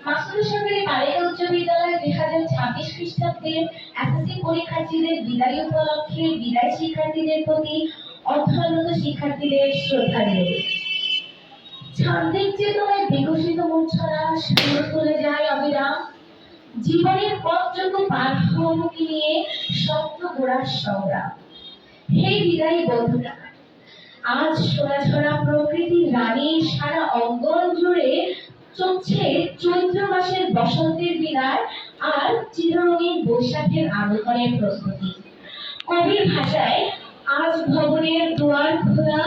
মাসুদ সরকারি বালিকা উচ্চ বিদ্যালয়ে 2026 খ্রিস্টাব্দের এসএসসি পরীক্ষার্থীদের বিদায় উপলক্ষে বিদায় শিক্ষার্থীদের প্রতি অধ্যয়নরত শিক্ষার্থীদের শ্রদ্ধা নিবেদন। ছাত্রীর চেতনায় বিকশিত মূর্ছনা সুর তুলে যায় অবিরাম, জীবনের পথযুগ পার হওয়াকে নিয়ে স্বপ্ন গোড়ার সংগ্রাম। হে বিদায়ী বন্ধুরা, আজ সোনাঝরা প্রকৃতির রানী সারা অঙ্গন জুড়ে চলছে চৈত্র মাসের বসন্তের বিদায় আর চিররঙিন বৈশাখের আগমনের প্রস্তুতি। কবির ভাষায় আজ ভবনের দুয়ার খোলা,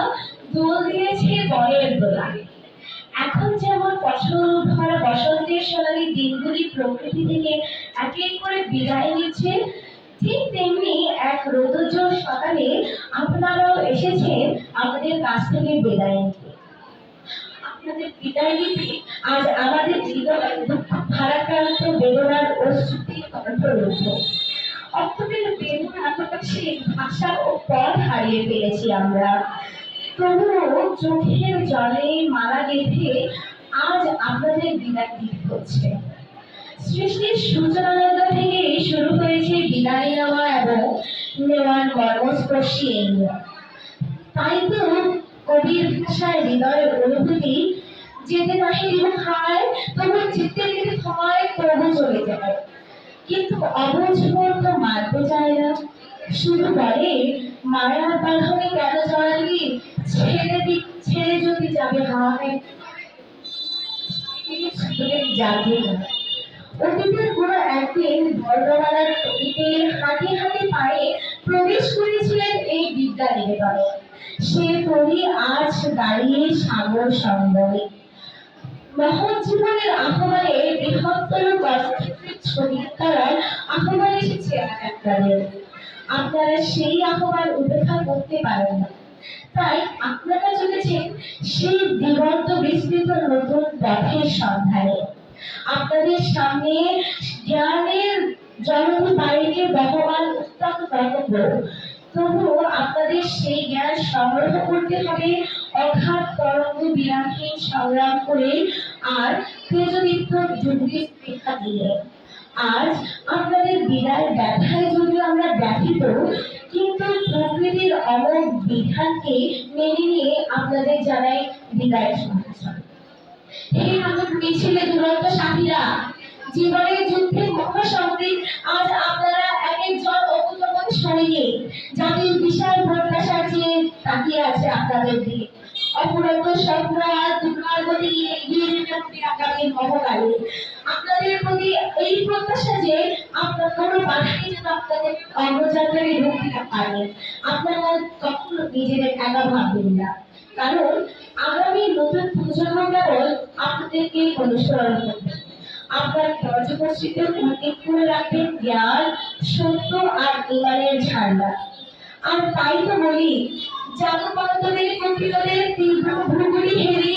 দোল দিয়েছে বরের দোলায়। এখন যেমন ফসল ভরা বসন্তের সোনালী দিনগুলি প্রকৃতি থেকে এক এক করে বিদায় নিচ্ছে, ঠিক তেমনি এক রৌদ্রোজ্জ্বল সকালে আপনারাও এসেছেন আমাদের কাছ থেকে বিদায় নিতে। আপনাদের বিদায় নিতে আজ আমাদের হৃদয়ে দুঃখ ভারাক্রান্ত বেদনার অশ্রুতি কণ্ঠরুদ্ধ। অত্যন্ত বেদনা আশেপাশে ভাষা ও পথ হারিয়ে ফেলেছি আমরা। তবুও চোখের জলে মালা গেঁথে আজ আপনাদের বিদায় দিতে হচ্ছে। সৃষ্টির সূচনানন্দ থেকে শুরু হয়েছে বিদায় নেওয়া এবং নেওয়ার মর্মস্পর্শী এই নিয়ম। তাই তো কবির ভাষায় হৃদয়ের অনুভূতি, যেতে নাহি হায় তবু যেতে যেতে হয় তবু চলে যায়। কিন্তু অবুঝ মন তো মানতে চায় না, শুধু বলে মায়ার বাঁধনে কেন জড়ালি, ছেড়ে যদি যাবে হায় যাবে না। অতীতের কোনো একদিন বর্ণমালার তলিতে হাঁটি হাঁটি পায়ে প্রবেশ করেছিলেন এই বিদ্যা নিকেতনে। সে তরি আজ দাঁড়িয়ে সাগর সঙ্গে মহৎ জীবনের আহ্বানে বৃহত্তর কর্মক্ষেত্রের ছড়িয়ে তারার আহ্বান এসেছে আপনাদের। আপনারা সেই আহ্বান উপেক্ষা করতে পারেন না, তাই আপনারা চলেছেন সেই দিগন্ত বিস্তৃত নতুন পথের সন্ধানে। আপনাদের সামনে জ্ঞানের জননী বাড়িতে বহমান উত্তম তরঙ্গ, তবুও আপনাদের সেই জ্ঞান সংগ্রহ করতে হবে অগাধ তরঙ্গ বিরামহীন সংগ্রাম করে আর তেজদীপ্ত যুগের শিক্ষা দিয়ে। আজ আপনাদের বিদায় ব্যথায় যদিও আমরা ব্যথিত, কিন্তু প্রকৃতির অমোঘ বিধানকে মেনে নিয়ে আপনাদের জানাই বিদায় শুভেচ্ছা। হে আমার মিছিলে দুরন্ত সাথীরা, জীবনের যুদ্ধের মহাসংগ্রাম আজ আপনারা এক একজন অকুতমন সৈনিক জাতির বিশাল প্রত্যাশা চেয়ে তাকিয়ে আছে আপনাদের দিকে। অপুরন্ত স্বপ্ন আর দুর্গার গতি নিয়ে এগিয়ে যেতে আগামী মহাকালে আপনাদের প্রতি এই প্রত্যাশা যে আপনার কোনো বাধাই যেন আপনাদের অগ্রযাত্রায় রুখতে না পারে। আপনারা কখনো নিজেদের একা ভাববেন না, কারণ আগামী নতুন প্রজন্ম কেবল আপনাদেরকে অনুসরণ করবে। আপনার কার্যকর্ষিতে প্রতীক করে রাখবেন জ্ঞান, সত্য আর ইমানের ঝান্ডা। আর তাই তো বলি, জাগপান্তদের কপিলদের তীব্র ভ্রুগুলি হেরি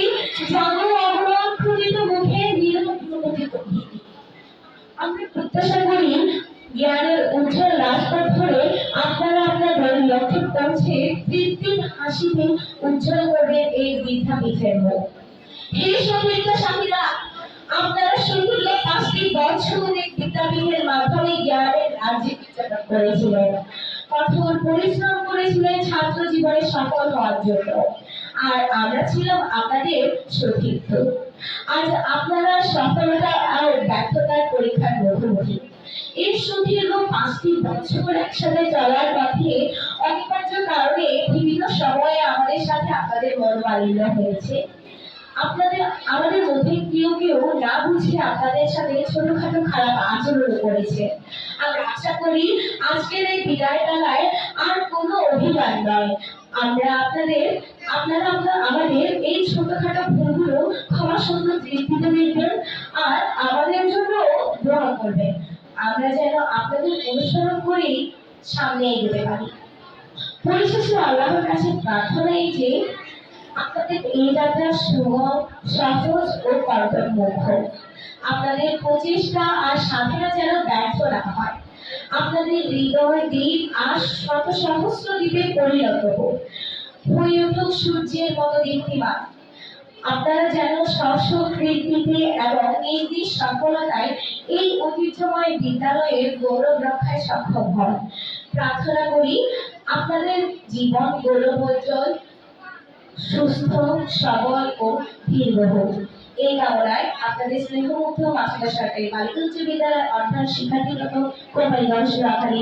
জাগ অবলক্ষণিত মুখে নিরবধিত। আমরা প্রত্যাশা করি জ্ঞানের উজ্জ্বল রাস্তা ধরে আপনারা আপনাদের লক্ষ্যে পৌঁছে তৃপ্তির হাসিতে উজ্জ্বল করবেন এই বিদ্যাপীঠের মুখ। হে সমৃদ্ধ সাথীরা, আপনারা শুধু 5টি বছর এই বিদ্যাপীঠের মাধ্যমে জ্ঞানের রাজ্যে বিচরণ করেছিলেন, কঠোর পরিশ্রম করেছিলেন ছাত্র জীবনে সফল হওয়ার জন্য, আর আমরা ছিলাম আপনাদের সতীর্থ। আজ আপনারা সফলতা আর ব্যর্থতার পরীক্ষার মুখোমুখি। এই সুদীর্ঘ 5টি বছর একসাথে চলার পথে অনিবার্য কারণে বিভিন্ন সময়ে আমাদের সাথে আপনাদের মনোমালিন্য হয়েছে। আপনাদের আমাদের মধ্যে কেউ কেউ না বুঝে আপনাদের সাথে ছোটখাটো খারাপ আচরণ করেছে। আমরা আশা করি আজকের এই বিদায় বেলায় আর কোনো অভিমান নয়। আপনারা আমাদের এই ছোটখাটো ভুলগুলো ক্ষমা সুন্দর দৃষ্টিতে দেখবেন আর আমাদের জন্য দোয়া করবেন। আমরা যেন আপনাদের অনুসরণ করেই সামনে এগোতে পারি। পরিশেষে আল্লাহর কাছে প্রার্থনা এই যে আপনাদের এই যাত্রা সুগম, সহজ ও কর্তব্যমুখ। আপনাদের প্রচেষ্টা আর সাধনা যেন ব্যর্থ না হয়। আপনাদের হৃদয় দ্বীপ আর শত সহস্র দ্বীপে পরিণত হোক, হয়ে উঠুক সূর্যের মতো দীপ্তিমান। আপনারা যেন স্বস্বকৃতিতে এবং নির্দিষ্ট সফলতায় এই ঐতিহ্যময় বিদ্যালয়ের গৌরব রক্ষায় সক্ষম হন। প্রার্থনা করি আপনাদের জীবন গৌরবোজ্জ্বল, সুস্থ, সবল ও দীর্ঘ হোক। এই কামনায় আপনাদের স্নেহমুগ্ধ মাছুদা সরকারি বালিকা উচ্চ বিদ্যালয়ের অর্থাৎ শিক্ষার্থীগত কোম্পানি রাখালি।